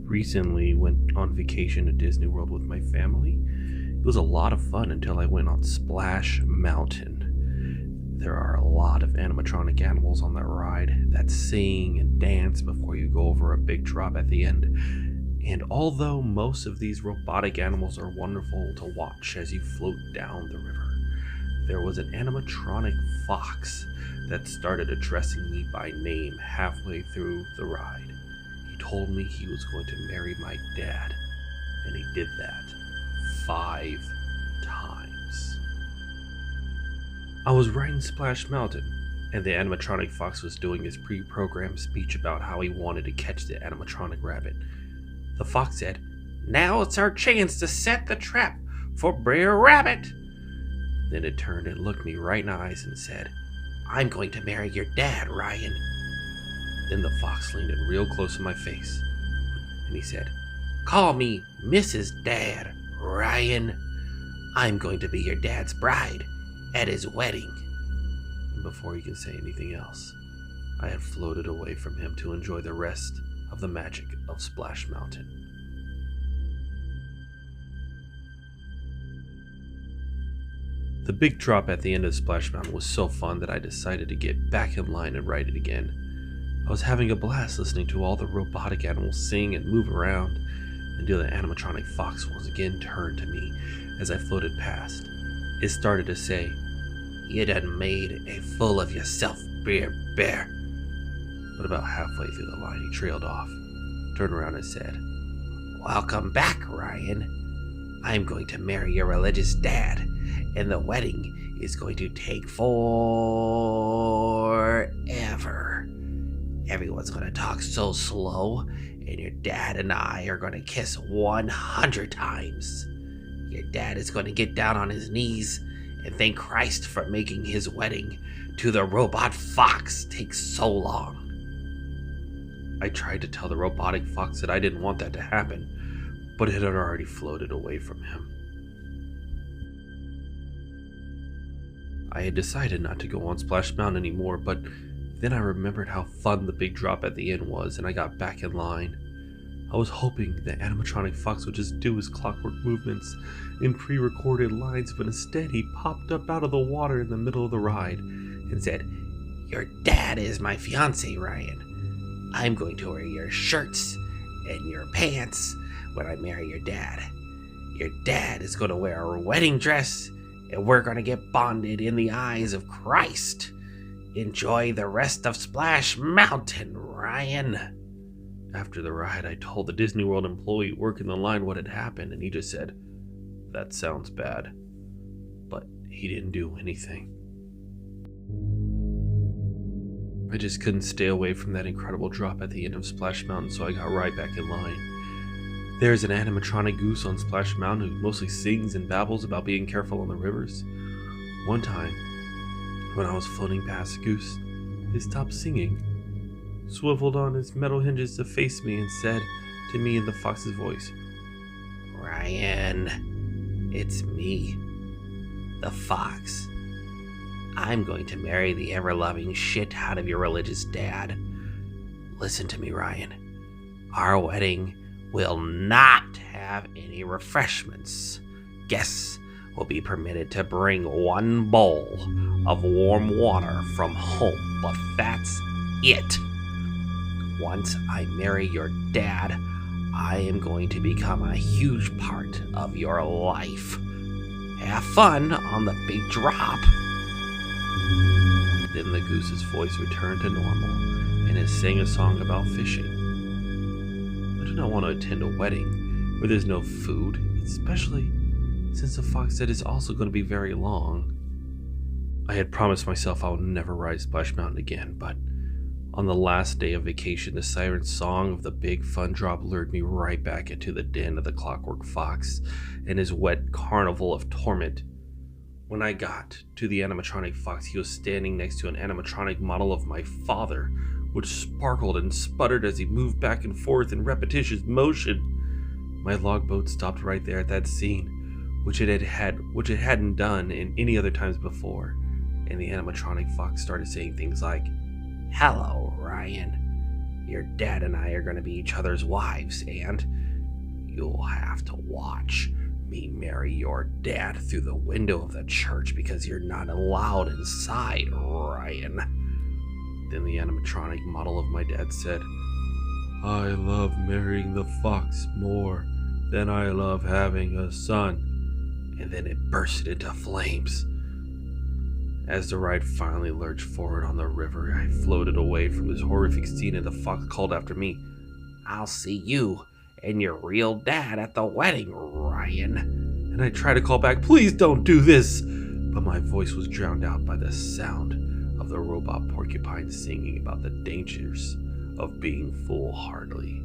recently went on vacation to Disney World with my family. It was a lot of fun until I went on Splash Mountain. There are a lot of animatronic animals on that ride that sing and dance before you go over a big drop at the end. And although most of these robotic animals are wonderful to watch as you float down the river, there was an animatronic fox that started addressing me by name halfway through the ride. He told me he was going to marry my dad, and he did that 5 times. I was riding Splash Mountain, and the animatronic fox was doing his pre-programmed speech about how he wanted to catch the animatronic rabbit. The fox said, "Now it's our chance to set the trap for Brer Rabbit." Then it turned and looked me right in the eyes and said, "I'm going to marry your dad, Ryan." Then the fox leaned in real close to my face, and he said, "Call me Mrs. Dad, Ryan. I'm going to be your dad's bride at his wedding." And before he could say anything else, I had floated away from him to enjoy the rest of the magic of Splash Mountain. The big drop at the end of Splash Mountain was so fun that I decided to get back in line and ride it again. I was having a blast listening to all the robotic animals sing and move around until the animatronic fox once again turned to me as I floated past. It started to say, "You done made a fool of yourself, Brer Bear." But about halfway through the line he trailed off, turned around and said, "Welcome back, Ryan. I'm going to marry your religious dad, and the wedding is going to take forever. Everyone's going to talk so slow, and your dad and I are going to kiss 100 times. Your dad is going to get down on his knees and thank Christ for making his wedding to the robot fox take so long." I tried to tell the robotic fox that I didn't want that to happen, but it had already floated away from him. I had decided not to go on Splash Mountain anymore, but then I remembered how fun the big drop at the end was, and I got back in line. I was hoping the animatronic fox would just do his clockwork movements in pre-recorded lines, but instead he popped up out of the water in the middle of the ride and said, "Your dad is my fiance, Ryan. I'm going to wear your shirts and your pants when I marry your dad. Your dad is going to wear a wedding dress, and we're going to get bonded in the eyes of Christ. Enjoy the rest of Splash Mountain, Ryan." After the ride, I told the Disney World employee working the line what had happened, and he just said, "That sounds bad." But he didn't do anything. I just couldn't stay away from that incredible drop at the end of Splash Mountain, so I got right back in line. There's an animatronic goose on Splash Mountain who mostly sings and babbles about being careful on the rivers. One time, when I was floating past the goose, he stopped singing, swiveled on his metal hinges to face me, and said to me in the fox's voice, "Ryan, it's me, the fox. I'm going to marry the ever-loving shit out of your religious dad. Listen to me, Ryan. Our wedding will not have any refreshments. Guests will be permitted to bring 1 bowl of warm water from home, but that's it. Once I marry your dad, I am going to become a huge part of your life. Have fun on the big drop." Then the goose's voice returned to normal, and it sang a song about fishing. I do not want to attend a wedding where there's no food, especially since the fox said it's also going to be very long. I had promised myself I would never ride Splash Mountain again, but on the last day of vacation, the siren song of the big fun drop lured me right back into the den of the clockwork fox and his wet carnival of torment. When I got to the animatronic fox, he was standing next to an animatronic model of my father, which sparkled and sputtered as he moved back and forth in repetitious motion. My logboat stopped right there at that scene, which it hadn't done in any other times before, and the animatronic fox started saying things like, "Hello, Ryan. Your dad and I are going to be each other's wives, and you'll have to watch me marry your dad through the window of the church because you're not allowed inside, Ryan." Then the animatronic model of my dad said, "I love marrying the fox more than I love having a son." And then it bursted into flames. As the ride finally lurched forward on the river, I floated away from this horrific scene and the fox called after me, "I'll see you and your real dad at the wedding, Ryan." And I tried to call back, "Please don't do this," but my voice was drowned out by the sound of the robot porcupine singing about the dangers of being foolhardy.